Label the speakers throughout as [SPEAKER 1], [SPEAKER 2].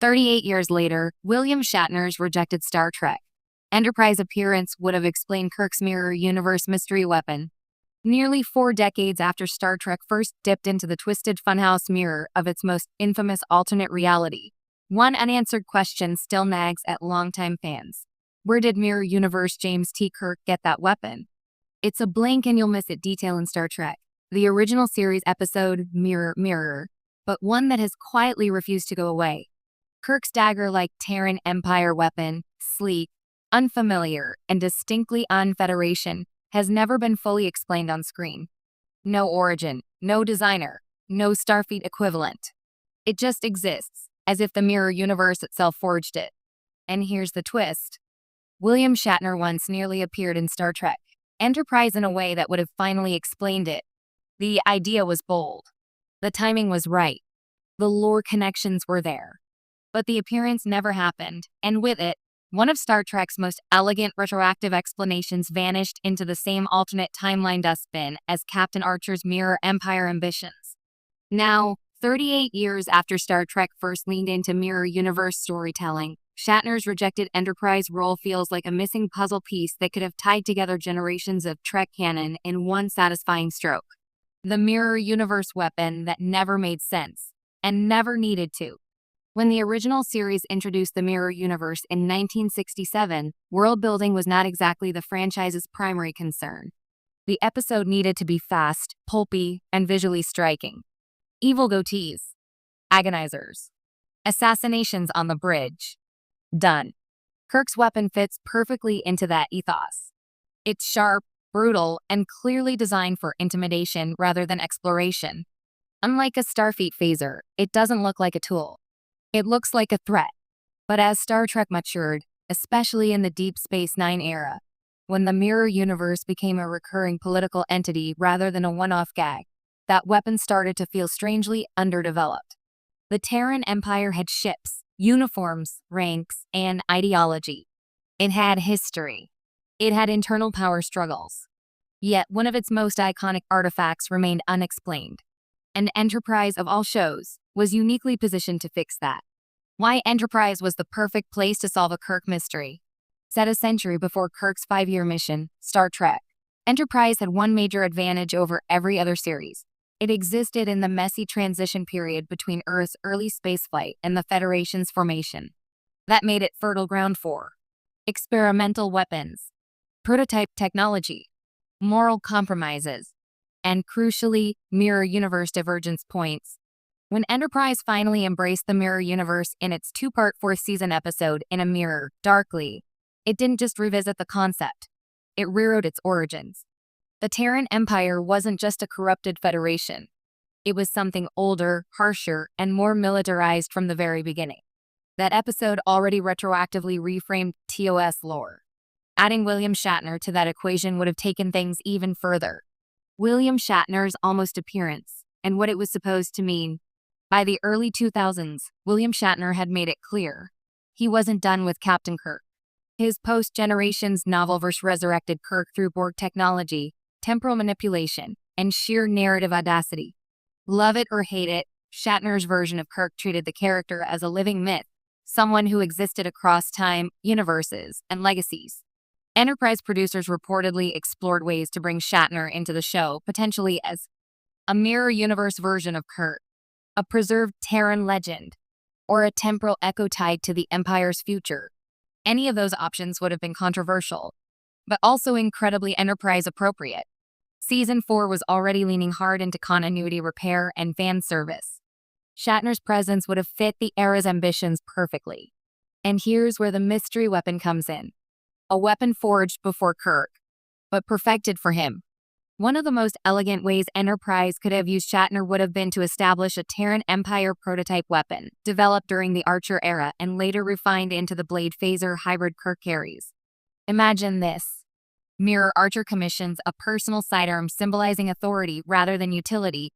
[SPEAKER 1] 38 years later, William Shatner's rejected Star Trek Enterprise appearance would have explained Kirk's mirror universe mystery weapon. Nearly 4 decades after Star Trek first dipped into the twisted funhouse mirror of its most infamous alternate reality, one unanswered question still nags at longtime fans. Where did Mirror Universe James T. Kirk get that weapon? It's a blink and you'll miss it detail in Star Trek, the original series episode Mirror, Mirror, but one that has quietly refused to go away. Kirk's dagger-like Terran Empire weapon, sleek, unfamiliar, and distinctly un-Federation, has never been fully explained on screen. No origin, no designer, no Starfleet equivalent. It just exists, as if the mirror universe itself forged it. And here's the twist. William Shatner once nearly appeared in Star Trek Enterprise in a way that would have finally explained it. The idea was bold. The timing was right. The lore connections were there. But the appearance never happened, and with it, one of Star Trek's most elegant retroactive explanations vanished into the same alternate timeline dustbin as Captain Archer's Mirror Empire ambitions. Now, 38 years after Star Trek first leaned into mirror universe storytelling, Shatner's rejected Enterprise role feels like a missing puzzle piece that could have tied together generations of Trek canon in one satisfying stroke. The mirror universe weapon that never made sense, and never needed to. When the original series introduced the mirror universe in 1967, world building was not exactly the franchise's primary concern. The episode needed to be fast, pulpy, and visually striking. Evil goatees. Agonizers. Assassinations on the bridge. Done. Kirk's weapon fits perfectly into that ethos. It's sharp, brutal, and clearly designed for intimidation rather than exploration. Unlike a Starfleet phaser, it doesn't look like a tool. It looks like a threat. But as Star Trek matured, especially in the Deep Space Nine era, when the mirror universe became a recurring political entity rather than a one-off gag, that weapon started to feel strangely underdeveloped. The Terran Empire had ships, uniforms, ranks, and ideology. It had history. It had internal power struggles. Yet one of its most iconic artifacts remained unexplained. And Enterprise, of all shows, was uniquely positioned to fix that. Why Enterprise was the perfect place to solve a Kirk mystery. Set a century before Kirk's 5-year mission, Star Trek, Enterprise had one major advantage over every other series. It existed in the messy transition period between Earth's early spaceflight and the Federation's formation. That made it fertile ground for experimental weapons, prototype technology, moral compromises, and crucially, mirror universe divergence points. When Enterprise finally embraced the mirror universe in its 2-part 4th-season episode In a Mirror, Darkly, it didn't just revisit the concept. It rewrote its origins. The Terran Empire wasn't just a corrupted federation. It was something older, harsher, and more militarized from the very beginning. That episode already retroactively reframed TOS lore. Adding William Shatner to that equation would have taken things even further. William Shatner's almost appearance, and what it was supposed to mean. By the early 2000s, William Shatner had made it clear. He wasn't done with Captain Kirk. His post-Generations novel-verse resurrected Kirk through Borg technology, temporal manipulation, and sheer narrative audacity. Love it or hate it, Shatner's version of Kirk treated the character as a living myth, someone who existed across time, universes, and legacies. Enterprise producers reportedly explored ways to bring Shatner into the show, potentially as a mirror universe version of Kirk, a preserved Terran legend, or a temporal echo tied to the Empire's future. Any of those options would have been controversial, but also incredibly Enterprise appropriate. Season 4 was already leaning hard into continuity repair and fan service. Shatner's presence would have fit the era's ambitions perfectly. And here's where the mystery weapon comes in. A weapon forged before Kirk, but perfected for him. One of the most elegant ways Enterprise could have used Shatner would have been to establish a Terran Empire prototype weapon, developed during the Archer era and later refined into the blade phaser hybrid Kirk carries. Imagine this. Mirror Archer commissions a personal sidearm symbolizing authority rather than utility.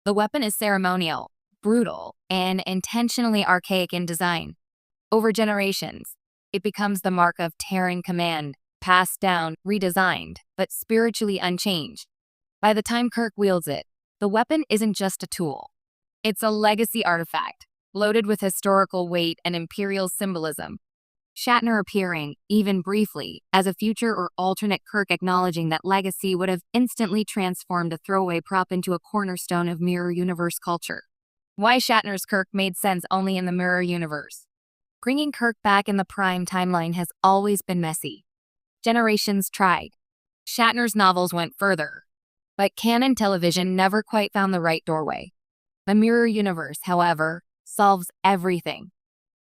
[SPEAKER 1] The weapon is ceremonial, brutal, and intentionally archaic in design. Over generations, it becomes the mark of Terran command, passed down, redesigned, but spiritually unchanged. By the time Kirk wields it, the weapon isn't just a tool. It's a legacy artifact, loaded with historical weight and imperial symbolism. Shatner appearing, even briefly, as a future or alternate Kirk, acknowledging that legacy would have instantly transformed a throwaway prop into a cornerstone of Mirror Universe culture. Why Shatner's Kirk made sense only in the Mirror Universe. Bringing Kirk back in the Prime timeline has always been messy. Generations tried. Shatner's novels went further, but canon television never quite found the right doorway. The Mirror Universe, however, solves everything.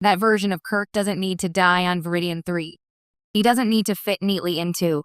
[SPEAKER 1] That version of Kirk doesn't need to die on Viridian 3. He doesn't need to fit neatly into